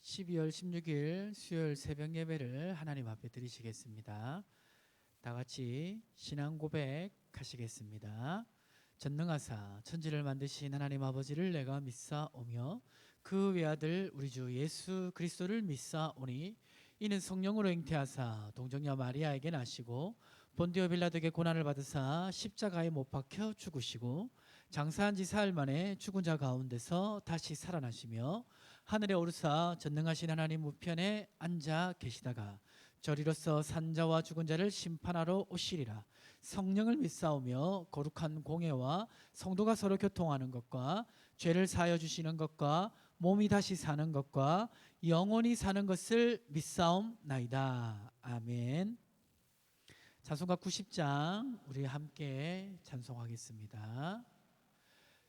12월 16일 수요일 새벽 예배를 하나님 앞에 드리시겠습니다. 다 같이 신앙 고백하시겠습니다. 전능하사 천지를 만드신 하나님 아버지를 내가 믿사오며 그 외아들 우리 주 예수 그리스도를 믿사오니 이는 성령으로 잉태하사 동정녀 마리아에게 나시고 본디오 빌라도에게 고난을 받으사 십자가에 못 박혀 죽으시고 장사한 지 사흘 만에 죽은 자 가운데서 다시 살아나시며 하늘에 오르사 전능하신 하나님 우편에 앉아 계시다가 저리로서 산자와 죽은 자를 심판하러 오시리라. 성령을 믿사오며 거룩한 공예와 성도가 서로 교통하는 것과 죄를 사하여 주시는 것과 몸이 다시 사는 것과 영원히 사는 것을 믿사옵나이다. 아멘. 찬송가 90장 우리 함께 찬송하겠습니다.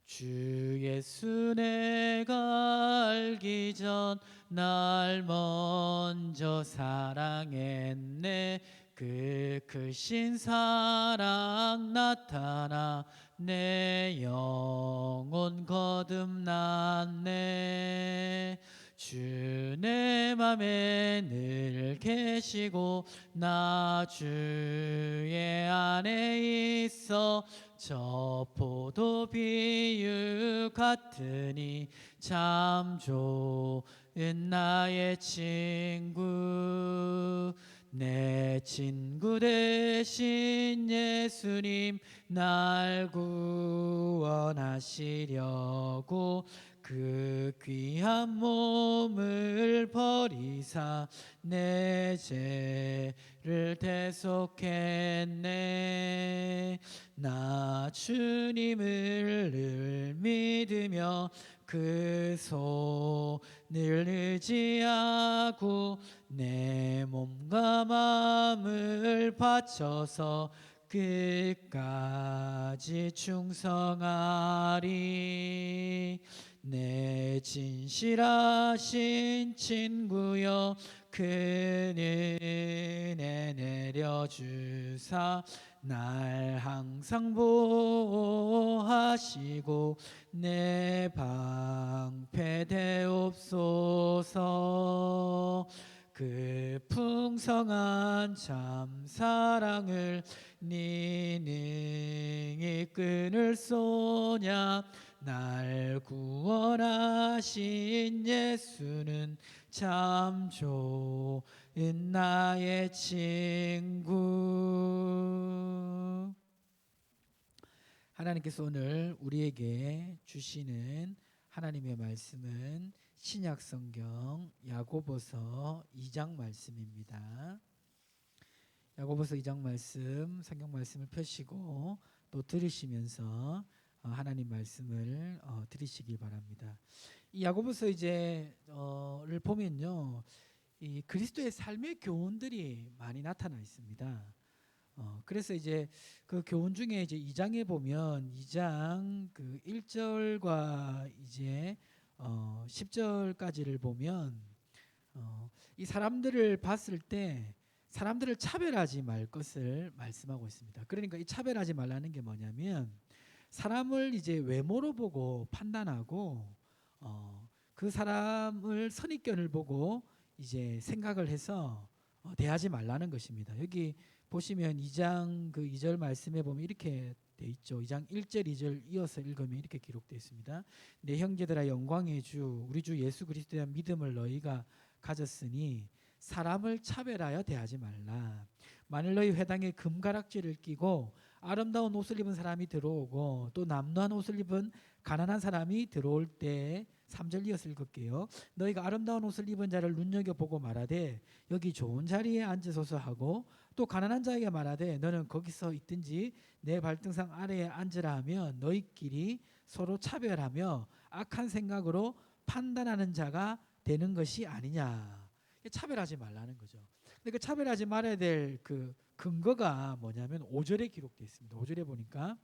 주 예수 내가 알기 전 날 먼저 사랑했네. 그 크신 사랑 나타나 내 영혼 거듭났네. 주 내 맘에 늘 계시고 나 주의 안에 있어 저 포도 비유 같으니 참 좋은 나의 친구. 내 친구 되신 예수님 날 구원하시려고 그 귀한 몸을 버리사 내 죄를 대속했네. 나 주님을 늘 믿으며 그 손을 의지하고 내 몸과 마음을 바쳐서 끝까지 충성하리. 내 진실하신 친구여 그 은혜 내려주사 날 항상 보호하시고 내 방패 되옵소서. 그 풍성한 참 사랑을 네 능히 끊을 소냐. 날 구원하신 예수는 참 좋은 나의 친구. 하나님께서 오늘 우리에게 주시는 하나님의 말씀은 신약성경 야고보서 2장 말씀입니다. 야고보서 2장 말씀, 성경 말씀을 펴시고 또 들으시면서 하나님 말씀을 들으시기 바랍니다. 이 야고보서 를 보면요, 이 그리스도의 삶의 교훈들이 많이 나타나 있습니다. 그래서 그 교훈 중에 2장에 보면 2장 그 1절과 10절까지를 보면 이 사람들을 봤을 때 사람들을 차별하지 말 것을 말씀하고 있습니다. 그러니까 이 차별하지 말라는 게 뭐냐면 사람을 외모로 보고 판단하고 그 사람을 선입견을 보고 생각을 해서 대하지 말라는 것입니다. 여기 보시면 2장 그 2절 말씀에 보면 이렇게 돼 있죠. 2장 1절 2절 이어서 읽으면 이렇게 기록되어 있습니다. 내 형제들아 영광의 주 우리 주 예수 그리스도에 대한 믿음을 너희가 가졌으니 사람을 차별하여 대하지 말라. 만일 너희 회당에 금가락지를 끼고 아름다운 옷을 입은 사람이 들어오고 또 남루한 옷을 입은 가난한 사람이 들어올 때 3절 이어서 읽을게요. 너희가 아름다운 옷을 입은 자를 눈여겨보고 말하되 여기 좋은 자리에 앉으소서 하고 또 가난한 자에게 말하되 너는 거기서 있든지 내 발등상 아래에 앉으라 하면 너희끼리 서로 차별하며 악한 생각으로 판단하는 자가 되는 것이 아니냐. 차별하지 말라는 거죠. 근데 그 차별하지 말아야 될 그 근거가 뭐냐면 5절에 기록되어 있습니다. 5절에 보니까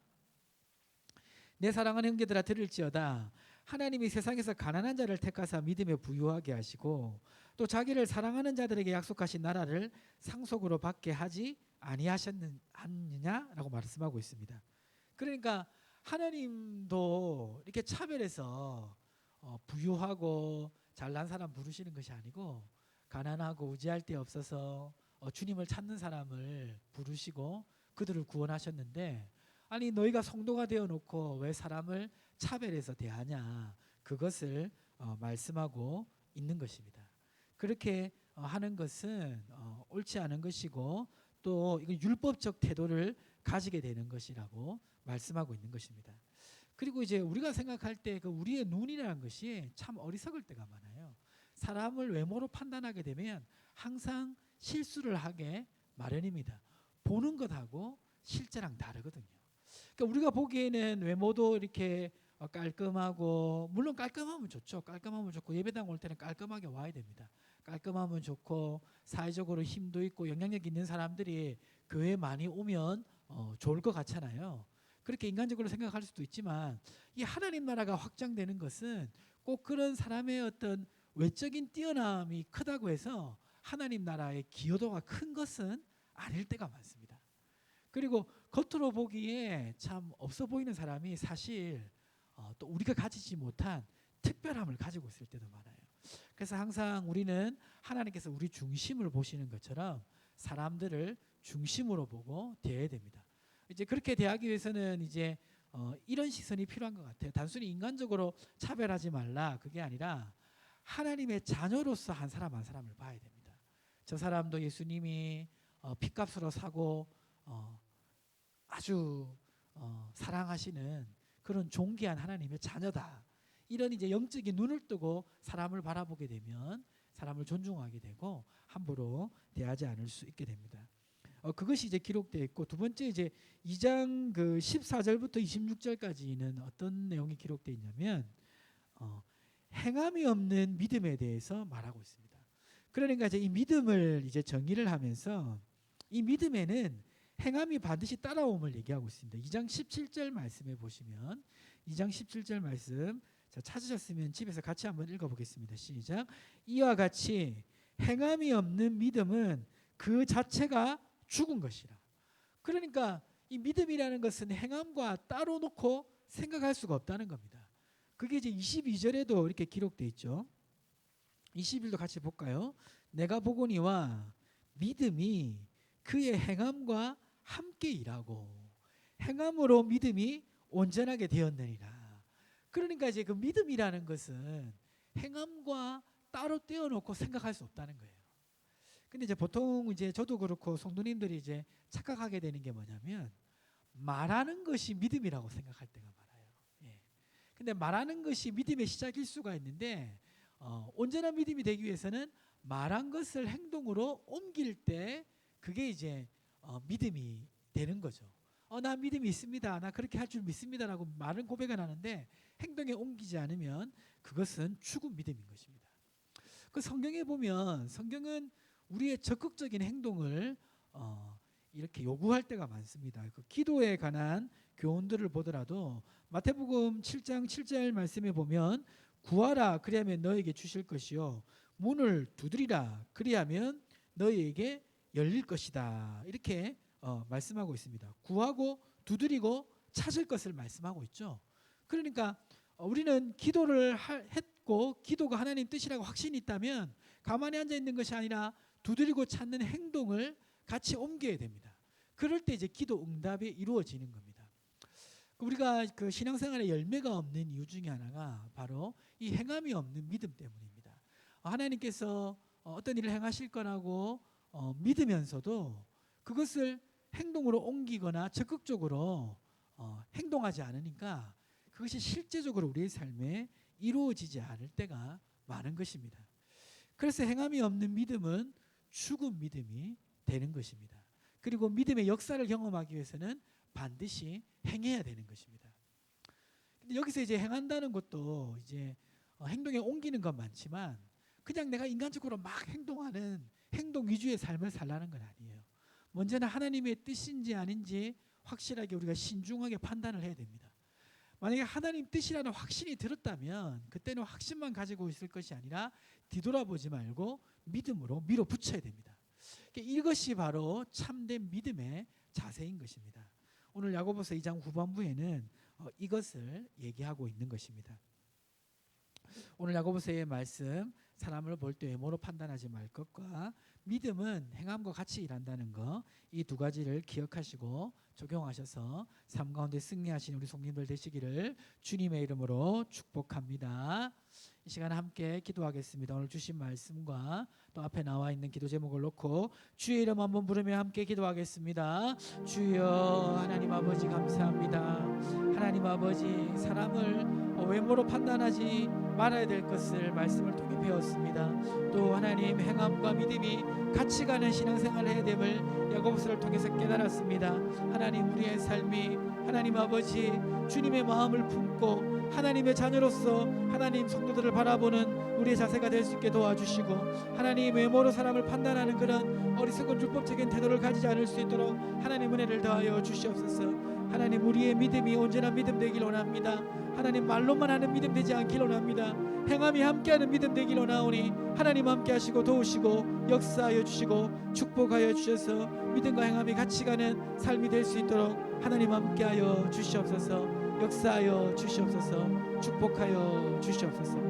내 사랑하는 형제들아 들을지어다. 하나님이 세상에서 가난한 자를 택하사 믿음에 부유하게 하시고 또 자기를 사랑하는 자들에게 약속하신 나라를 상속으로 받게 하지 아니하셨느냐라고 말씀하고 있습니다. 그러니까 하나님도 이렇게 차별해서 부유하고 잘난 사람 부르시는 것이 아니고 가난하고 의지할 데 없어서 주님을 찾는 사람을 부르시고 그들을 구원하셨는데, 아니 너희가 성도가 되어 놓고 왜 사람을 차별해서 대하냐, 그것을 말씀하고 있는 것입니다. 그렇게 하는 것은 옳지 않은 것이고 또 이건 율법적 태도를 가지게 되는 것이라고 말씀하고 있는 것입니다. 그리고 이제 우리가 생각할 때 그 우리의 눈이라는 것이 참 어리석을 때가 많아요. 사람을 외모로 판단하게 되면 항상 실수를 하게 마련입니다. 보는 것하고 실제랑 다르거든요. 그러니까 우리가 보기에는 외모도 이렇게 깔끔하고, 물론 깔끔하면 좋죠. 깔끔하면 좋고 예배당 올 때는 깔끔하게 와야 됩니다. 깔끔하면 좋고 사회적으로 힘도 있고 영향력 있는 사람들이 교회에 많이 오면 좋을 것 같잖아요. 그렇게 인간적으로 생각할 수도 있지만 이 하나님 나라가 확장되는 것은 꼭 그런 사람의 어떤 외적인 뛰어남이 크다고 해서 하나님 나라의 기여도가 큰 것은 아닐 때가 많습니다. 그리고 겉으로 보기에 참 없어 보이는 사람이 사실 또 우리가 가지지 못한 특별함을 가지고 있을 때도 많아요. 그래서 항상 우리는 하나님께서 우리 중심을 보시는 것처럼 사람들을 중심으로 보고 대해야 됩니다. 이제 그렇게 대하기 위해서는 이제 이런 시선이 필요한 것 같아요. 단순히 인간적으로 차별하지 말라, 그게 아니라 하나님의 자녀로서 한 사람 한 사람을 봐야 됩니다. 저 사람도 예수님이 핏값으로 사고 아주 사랑하시는 그런 존귀한 하나님의 자녀다. 이런 이제 영적인 눈을 뜨고 사람을 바라보게 되면 사람을 존중하게 되고 함부로 대하지 않을 수 있게 됩니다. 그것이 이제 기록되어 있고, 두 번째 이제 2장 그 14절부터 26절까지는 어떤 내용이 기록되어 있냐면 행함이 없는 믿음에 대해서 말하고 있습니다. 그러니까 이제 이 믿음을 이제 정의를 하면서 이 믿음에는 행함이 반드시 따라옴을 얘기하고 있습니다. 2장 17절 말씀에 보시면 2장 17절 말씀 찾으셨으면 집에서 같이 한번 읽어보겠습니다. 시작. 이와 같이 행함이 없는 믿음은 그 자체가 죽은 것이라. 그러니까 이 믿음이라는 것은 행함과 따로 놓고 생각할 수가 없다는 겁니다. 그게 이제 22절에도 이렇게 기록되어 있죠. 21도 같이 볼까요? 내가 보거니와 믿음이 그의 행함과 함께 일하고 행함으로 믿음이 온전하게 되었느니라. 그러니까 이제 그 믿음이라는 것은 행함과 따로 떼어놓고 생각할 수 없다는 거예요. 근데 이제 보통 이제 저도 그렇고 성도님들이 이제 착각하게 되는 게 뭐냐면 말하는 것이 믿음이라고 생각할 때가 많아요. 예. 근데 말하는 것이 믿음의 시작일 수가 있는데 온전한 믿음이 되기 위해서는 말한 것을 행동으로 옮길 때 그게 이제 믿음이 되는 거죠. 나 믿음이 있습니다. 나 그렇게 할 줄 믿습니다라고 말은 고백은 하는데 행동에 옮기지 않으면 그것은 죽은 믿음인 것입니다. 그 성경에 보면 성경은 우리의 적극적인 행동을 이렇게 요구할 때가 많습니다. 그 기도에 관한 교훈들을 보더라도 마태복음 7장 7절 말씀에 보면 구하라 그리하면 너에게 주실 것이요 문을 두드리라 그리하면 너희에게 열릴 것이다. 이렇게 말씀하고 있습니다. 구하고 두드리고 찾을 것을 말씀하고 있죠. 그러니까 우리는 기도를 했고 기도가 하나님 뜻이라고 확신이 있다면 가만히 앉아 있는 것이 아니라 두드리고 찾는 행동을 같이 옮겨야 됩니다. 그럴 때 이제 기도 응답이 이루어지는 겁니다. 우리가 그 신앙생활에 열매가 없는 이유 중에 하나가 바로 이 행함이 없는 믿음 때문입니다. 하나님께서 어떤 일을 행하실 거라고 믿으면서도 그것을 행동으로 옮기거나 적극적으로 행동하지 않으니까 그것이 실제적으로 우리의 삶에 이루어지지 않을 때가 많은 것입니다. 그래서 행함이 없는 믿음은 죽은 믿음이 되는 것입니다. 그리고 믿음의 역사를 경험하기 위해서는 반드시 행해야 되는 것입니다. 근데 여기서 이제 행한다는 것도 이제 행동에 옮기는 건 많지만 그냥 내가 인간적으로 막 행동하는 행동 위주의 삶을 살라는 건 아니에요. 먼저는 하나님의 뜻인지 아닌지 확실하게 우리가 신중하게 판단을 해야 됩니다. 만약에 하나님 뜻이라는 확신이 들었다면 그때는 확신만 가지고 있을 것이 아니라 뒤돌아보지 말고 믿음으로 밀어붙여야 됩니다. 이것이 바로 참된 믿음의 자세인 것입니다. 오늘 야고보서 2장 후반부에는 이것을 얘기하고 있는 것입니다. 오늘 야고보서의 말씀, 사람을 볼 때 외모로 판단하지 말 것과 믿음은 행함과 같이 일한다는 거, 이 두 가지를 기억하시고 적용하셔서 삶 가운데 승리하신 우리 성님들 되시기를 주님의 이름으로 축복합니다. 이 시간 함께 기도하겠습니다. 오늘 주신 말씀과 또 앞에 나와 있는 기도 제목을 놓고 주의 이름 한번 부르며 함께 기도하겠습니다. 주여, 하나님 아버지 감사합니다. 하나님 아버지, 사람을 외모로 판단하지 말아야 될 것을 말씀을 통해 배웠습니다. 또 하나님, 행함과 믿음이 같이 가는 신앙생활을 해야 됨을 야고보서를 통해서 깨달았습니다. 하나님, 우리의 삶이 하나님 아버지 주님의 마음을 품고 하나님의 자녀로서 하나님 성도들을 바라보는 우리의 자세가 될 수 있게 도와주시고, 하나님 외모로 사람을 판단하는 그런 어리석은 율법적인 태도를 가지지 않을 수 있도록 하나님 은혜를 더하여 주시옵소서. 하나님, 우리의 믿음이 온전한 믿음 되길 원합니다. 하나님, 말로만 하는 믿음 되지 않길 원합니다. 행함이 함께하는 믿음 되길 원하오니 하나님 함께하시고 도우시고 역사하여 주시고 축복하여 주셔서 믿음과 행함이 같이 가는 삶이 될 수 있도록 하나님 함께하여 주시옵소서. 역사하여 주시옵소서. 축복하여 주시옵소서.